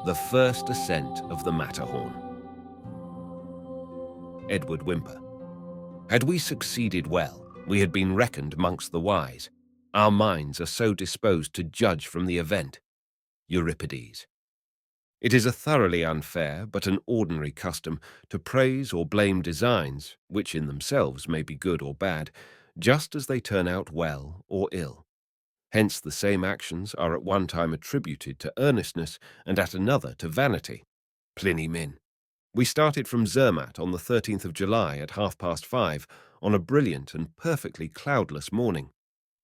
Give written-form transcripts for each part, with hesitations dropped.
The First Ascent of the Matterhorn. Edward Whymper. Had we succeeded well, we had been reckoned amongst the wise. Our minds are so disposed to judge from the event. Euripides. It is a thoroughly unfair but an ordinary custom to praise or blame designs, which in themselves may be good or bad, just as they turn out well or ill. Hence the same actions are at one time attributed to earnestness and at another to vanity. Pliny Min. We started from Zermatt on the 13th of July at 5:30 on a brilliant and perfectly cloudless morning.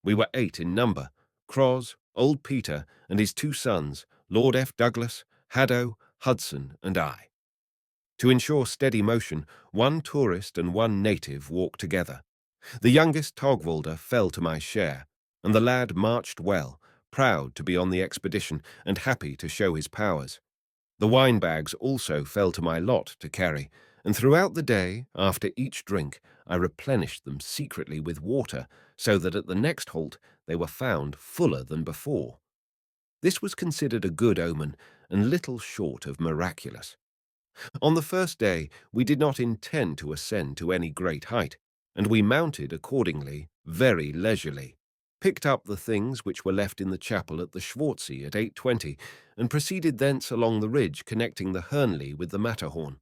We were 8 in number: Croz, old Peter, and his 2 sons, Lord F. Douglas, Haddo, Hudson, and I. To ensure steady motion, 1 tourist and 1 native walked together. The youngest Taugwalder fell to my share, and the lad marched well, proud to be on the expedition and happy to show his powers. The wine bags also fell to my lot to carry, and throughout the day, after each drink, I replenished them secretly with water, so that at the next halt they were found fuller than before. This was considered a good omen, and little short of miraculous. On the first day we did not intend to ascend to any great height, and we mounted accordingly very leisurely, picked up the things which were left in the chapel at the Schwartzy at 8:20, and proceeded thence along the ridge connecting the Hernley with the Matterhorn.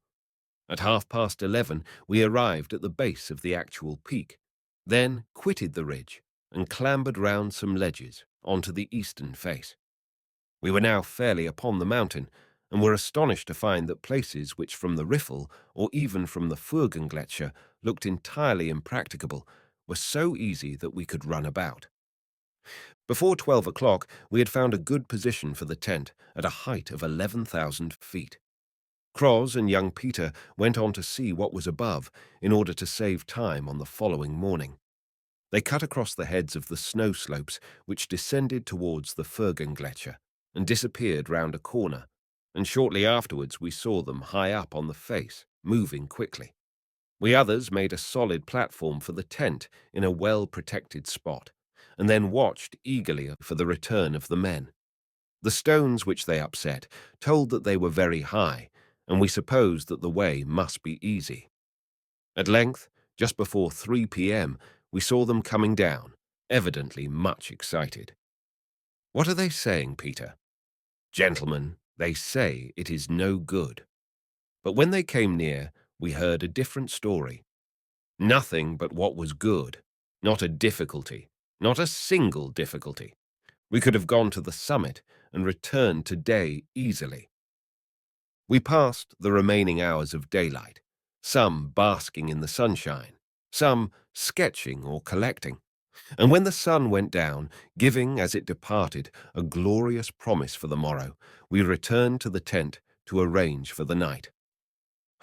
At 11:30 we arrived at the base of the actual peak, then quitted the ridge and clambered round some ledges onto the eastern face. We were now fairly upon the mountain, and were astonished to find that places which from the Riffel, or even from the Furgengletscher, looked entirely impracticable, were so easy that we could run about. Before 12 o'clock we had found a good position for the tent at a height of 11,000 feet. Croz and young Peter went on to see what was above in order to save time on the following morning. They cut across the heads of the snow slopes which descended towards the Furgengletscher and disappeared round a corner, and shortly afterwards we saw them high up on the face, moving quickly. We others made a solid platform for the tent in a well-protected spot, and then watched eagerly for the return of the men. The stones which they upset told that they were very high, and we supposed that the way must be easy. At length, just before 3 p.m., we saw them coming down, evidently much excited. "What are they saying, Peter?" "Gentlemen, they say it is no good." But when they came near, we heard a different story. Nothing but what was good, not a difficulty, not a single difficulty. We could have gone to the summit and returned today easily. We passed the remaining hours of daylight, some basking in the sunshine, some sketching or collecting, and when the sun went down, giving as it departed a glorious promise for the morrow, we returned to the tent to arrange for the night.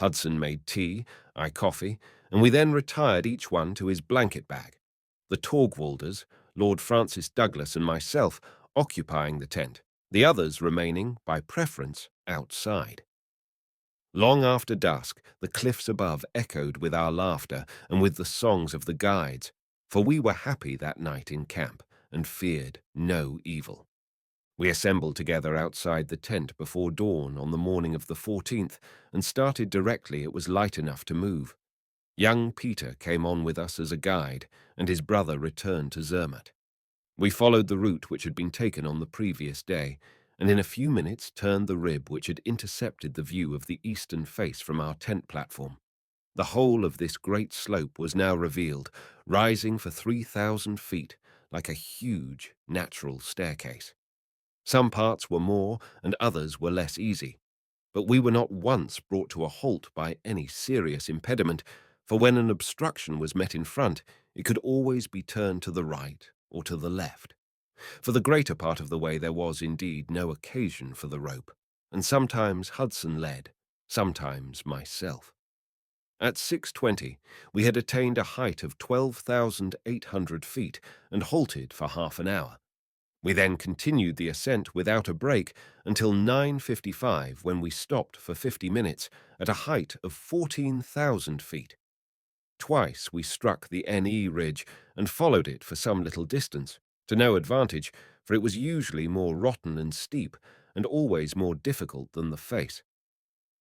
Hudson made tea, I coffee, and we then retired each one to his blanket bag, the Taugwalders, Lord Francis Douglas and myself occupying the tent, the others remaining, by preference, outside. Long after dusk, the cliffs above echoed with our laughter and with the songs of the guides, for we were happy that night in camp and feared no evil. We assembled together outside the tent before dawn on the morning of the 14th and started directly it was light enough to move. Young Peter came on with us as a guide, and his brother returned to Zermatt. We followed the route which had been taken on the previous day, and in a few minutes turned the rib which had intercepted the view of the eastern face from our tent platform. The whole of this great slope was now revealed, rising for 3,000 feet, like a huge natural staircase. Some parts were more and others were less easy, but we were not once brought to a halt by any serious impediment, for when an obstruction was met in front, it could always be turned to the right or to the left. For the greater part of the way there was indeed no occasion for the rope, and sometimes Hudson led, sometimes myself. At 6:20 we had attained a height of 12,800 feet and halted for half an hour. We then continued the ascent without a break until 9:55, when we stopped for 50 minutes at a height of 14,000 feet. Twice we struck the NE ridge and followed it for some little distance, to no advantage, for it was usually more rotten and steep, and always more difficult than the face.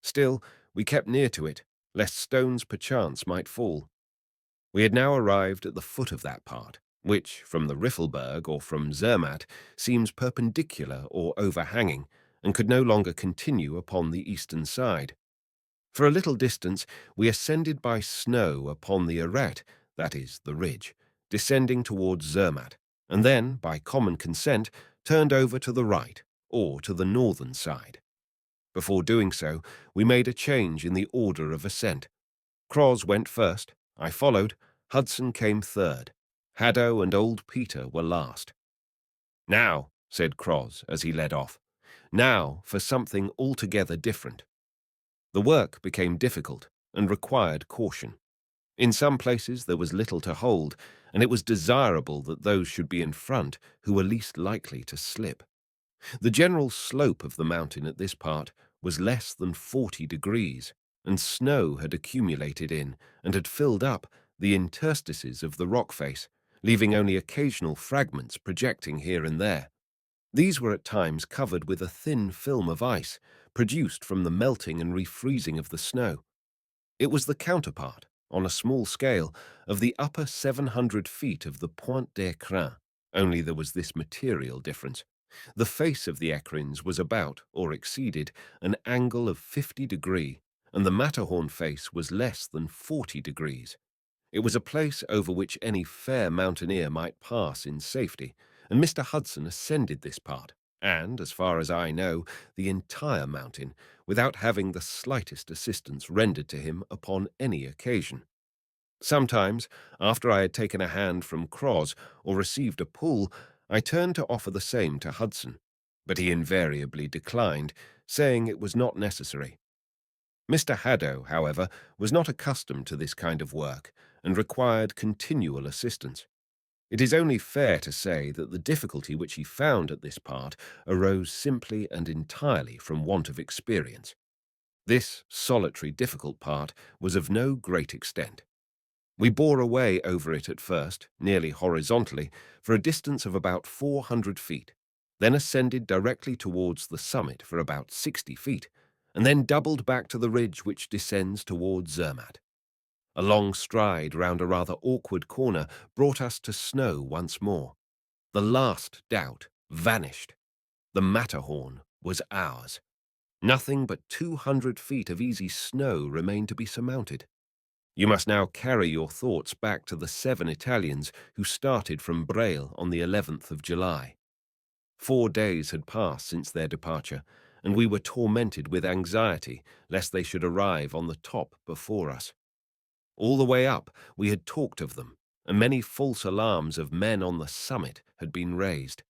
Still, we kept near to it, lest stones perchance might fall. We had now arrived at the foot of that part, which, from the Riffelberg or from Zermatt, seems perpendicular or overhanging, and could no longer continue upon the eastern side. For a little distance we ascended by snow upon the arête, that is, the ridge, descending towards Zermatt, and then, by common consent, turned over to the right, or to the northern side. Before doing so, we made a change in the order of ascent. Croz went first, I followed, Hudson came third. Haddo and old Peter were last. "Now," said Croz as he led off, "now for something altogether different." The work became difficult and required caution. In some places there was little to hold, and it was desirable that those should be in front who were least likely to slip. The general slope of the mountain at this part was less than 40 degrees, and snow had accumulated in and had filled up the interstices of the rock face, leaving only occasional fragments projecting here and there. These were at times covered with a thin film of ice, produced from the melting and refreezing of the snow. It was the counterpart, on a small scale, of the upper 700 feet of the Pointe des Crins, only there was this material difference. The face of the Écrins was about, or exceeded, an angle of 50 degrees, and the Matterhorn face was less than 40 degrees. It was a place over which any fair mountaineer might pass in safety, and Mr. Hudson ascended this part, and, as far as I know, the entire mountain, without having the slightest assistance rendered to him upon any occasion. Sometimes, after I had taken a hand from Croz or received a pull, I turned to offer the same to Hudson, but he invariably declined, saying it was not necessary. Mr. Haddo, however, was not accustomed to this kind of work, and required continual assistance. It is only fair to say that the difficulty which he found at this part arose simply and entirely from want of experience. This solitary difficult part was of no great extent. We bore away over it at first, nearly horizontally, for a distance of about 400 feet, then ascended directly towards the summit for about 60 feet, and then doubled back to the ridge which descends towards Zermatt. A long stride round a rather awkward corner brought us to snow once more. The last doubt vanished. The Matterhorn was ours. Nothing but 200 feet of easy snow remained to be surmounted. You must now carry your thoughts back to the 7 Italians who started from Braille on the 11th of July. 4 days had passed since their departure, and we were tormented with anxiety lest they should arrive on the top before us. All the way up we had talked of them, and many false alarms of men on the summit had been raised.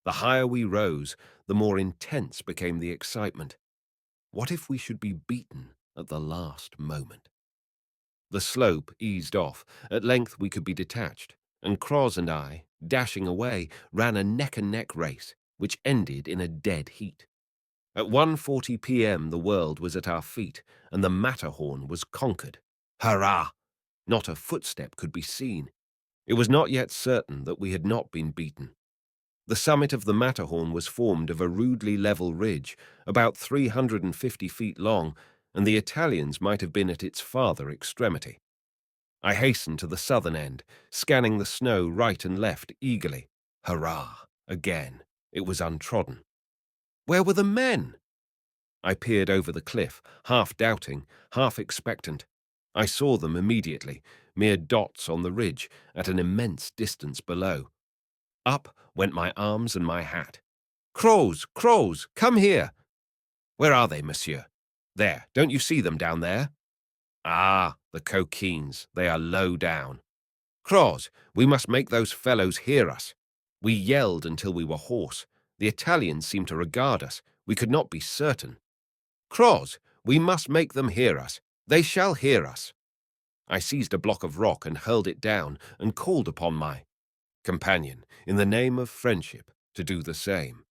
The higher we rose, the more intense became the excitement. What if we should be beaten at the last moment? The slope eased off. At length we could be detached, and Croz and I, dashing away, ran a neck-and-neck race, which ended in a dead heat. At 1:40 p.m. the world was at our feet, and the Matterhorn was conquered. Hurrah! Not a footstep could be seen. It was not yet certain that we had not been beaten. The summit of the Matterhorn was formed of a rudely level ridge, about 350 feet long, and the Italians might have been at its farther extremity. I hastened to the southern end, scanning the snow right and left eagerly. Hurrah! Again. It was untrodden. Where were the men? I peered over the cliff, half doubting, half expectant. I saw them immediately, mere dots on the ridge, at an immense distance below. Up went my arms and my hat. Croz, Croz, come here! Where are they, monsieur? There, don't you see them down there? Ah, the coquins, they are low down. Croz, we must make those fellows hear us. We yelled until we were hoarse. The Italians seemed to regard us. We could not be certain. Croz, we must make them hear us. They shall hear us. I seized a block of rock and hurled it down and called upon my companion, in the name of friendship, to do the same.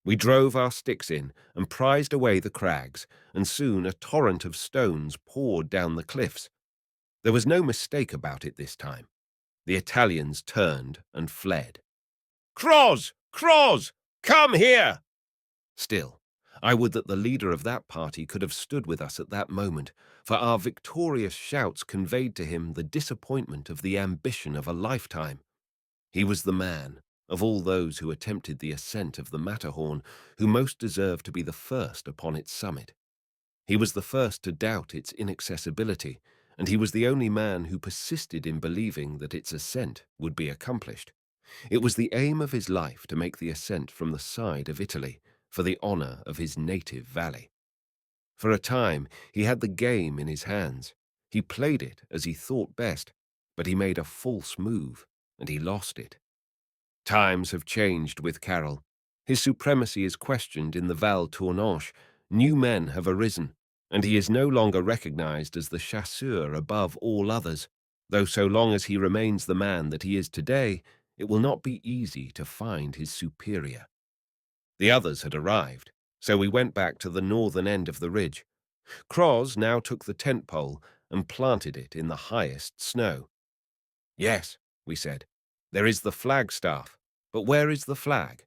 We drove our sticks in and prized away the crags, and soon a torrent of stones poured down the cliffs. There was no mistake about it this time. The Italians turned and fled. Croz! Croz! Come here! Still, I would that the leader of that party could have stood with us at that moment, for our victorious shouts conveyed to him the disappointment of the ambition of a lifetime. He was the man, of all those who attempted the ascent of the Matterhorn, who most deserved to be the first upon its summit. He was the first to doubt its inaccessibility, and he was the only man who persisted in believing that its ascent would be accomplished. It was the aim of his life to make the ascent from the side of Italy, for the honour of his native valley. For a time he had the game in his hands. He played it as he thought best, but he made a false move, and he lost it. Times have changed with Carroll. His supremacy is questioned in the Val Tournanche. New men have arisen, and he is no longer recognized as the chasseur above all others, though so long as he remains the man that he is today, it will not be easy to find his superior. The others had arrived, so we went back to the northern end of the ridge. Croz now took the tent pole and planted it in the highest snow. "Yes," we said, "there is the flagstaff, but where is the flag?"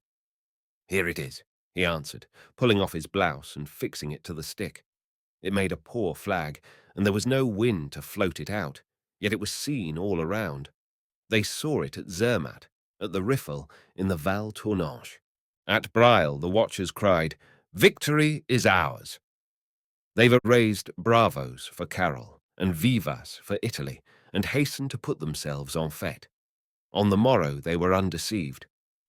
"Here it is," he answered, pulling off his blouse and fixing it to the stick. It made a poor flag, and there was no wind to float it out, yet it was seen all around. They saw it at Zermatt, at the Riffel, in the Val Tournanche. At Breil, the watchers cried, "Victory is ours." They raised bravos for Carroll and vivas for Italy, and hastened to put themselves en fête. On the morrow they were undeceived.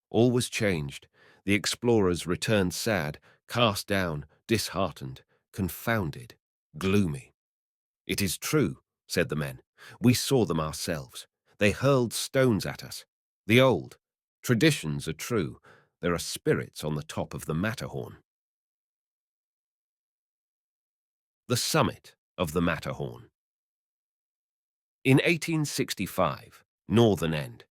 All was changed. The explorers returned sad, cast down, disheartened, confounded, gloomy. "It is true," said the men. "We saw them ourselves. They hurled stones at us. The old traditions are true. There are spirits on the top of the Matterhorn." The summit of the Matterhorn. In 1865, northern end,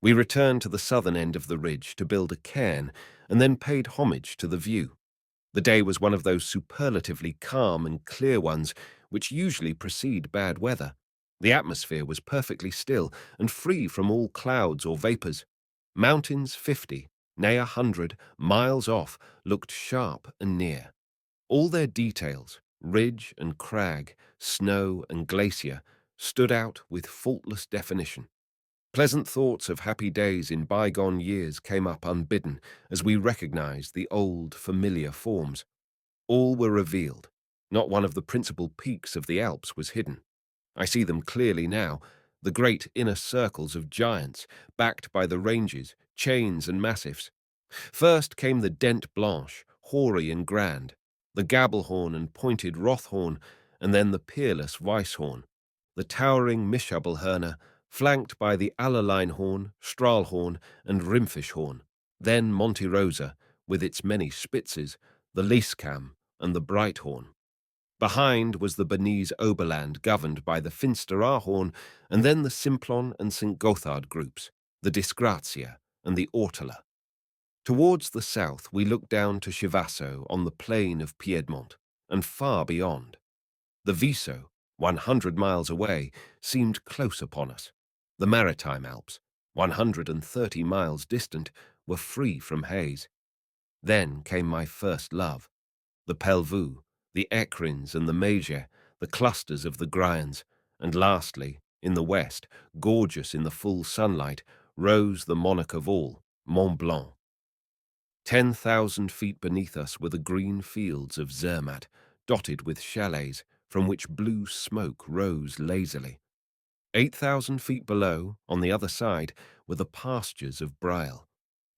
we returned to the southern end of the ridge to build a cairn and then paid homage to the view. The day was one of those superlatively calm and clear ones which usually precede bad weather. The atmosphere was perfectly still and free from all clouds or vapours. Mountains 50, nay 100, miles off looked sharp and near. All their details, ridge and crag, snow and glacier, stood out with faultless definition. Pleasant thoughts of happy days in bygone years came up unbidden as we recognized the old, familiar forms. All were revealed. Not one of the principal peaks of the Alps was hidden. I see them clearly now, the great inner circles of giants, backed by the ranges, chains and massifs. First came the Dent Blanche, hoary and grand, the Gabelhorn and pointed Rothhorn, and then the peerless Weisshorn, the towering Mischabelhörner, flanked by the Allerleinhorn, Strahlhorn, and Rimfischhorn, then Monte Rosa, with its many spitzes, the Lyskam, and the Breithorn. Behind was the Bernese Oberland governed by the Finsteraarhorn, and then the Simplon and St. Gothard groups, the Disgrazia and the Ortela. Towards the south we looked down to Chivasso on the plain of Piedmont, and far beyond. The Viso, 100 miles away, seemed close upon us. The Maritime Alps, 130 miles distant, were free from haze. Then came my first love, the Pelvoux, the Ecrins and the Meger, the clusters of the Gryons, and lastly, in the west, gorgeous in the full sunlight, rose the monarch of all, Mont Blanc. 10,000 feet beneath us were the green fields of Zermatt, dotted with chalets, from which blue smoke rose lazily. 8,000 feet below, on the other side, were the pastures of Breil.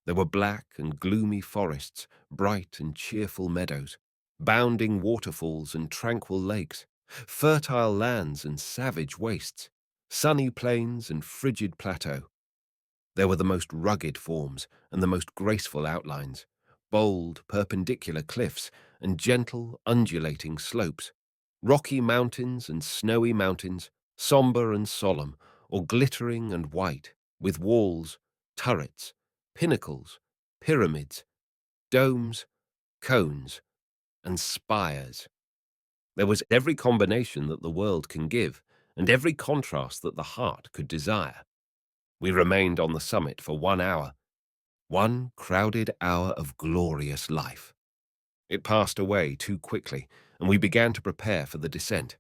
There were black and gloomy forests, bright and cheerful meadows, bounding waterfalls and tranquil lakes, fertile lands and savage wastes, sunny plains and frigid plateau. There were the most rugged forms and the most graceful outlines, bold, perpendicular cliffs and gentle, undulating slopes, rocky mountains and snowy mountains, sombre and solemn, or glittering and white, with walls, turrets, pinnacles, pyramids, domes, cones, and spires. There was every combination that the world can give, and every contrast that the heart could desire. We remained on the summit for 1 hour, one crowded hour of glorious life. It passed away too quickly, and we began to prepare for the descent.